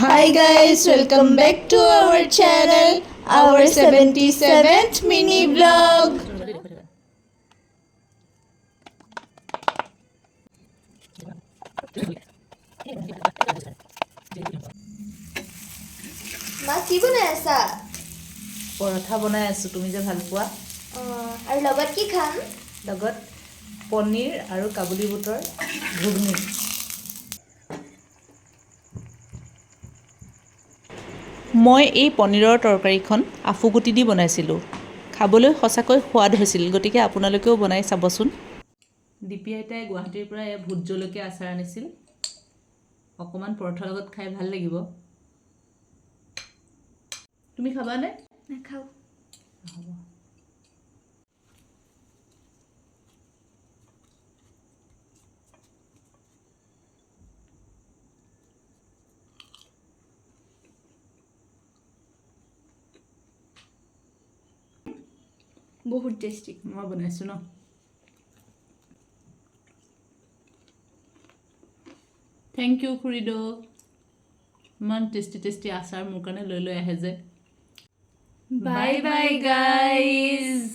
Hi guys, welcome back to our channel, our 77th mini vlog. মা কি বনাই আছা? পৰঠা বনাই আছো তুমি যে ভাল পোৱা আৰু লগত কি খাম? লগত পনীৰ আৰু কাবুলী বুটৰ ঘুগনি মই এই পনীৰৰ তৰকাৰীখন আফুগুটি দি বনাইছিলোঁ খাবলৈ সঁচাকৈ সোৱাদ হৈছিল গতিকে আপোনালোকেও বনাই চাবচোন দীপি আইতাই গুৱাহাটীৰ পৰা ভোট জলকীয়া আচাৰ আনিছিল অকণমান পৰঠাৰ লগত খাই ভাল লাগিব তুমি খাবানে নাখাও হ'ব বহুত টেষ্টি মই বনাইছো ন থেংক ইউ খুৰীদৌ ইমান টেষ্টি আচাৰ মোৰ কাৰণে লৈ আহে যে বাই বাই গাইজ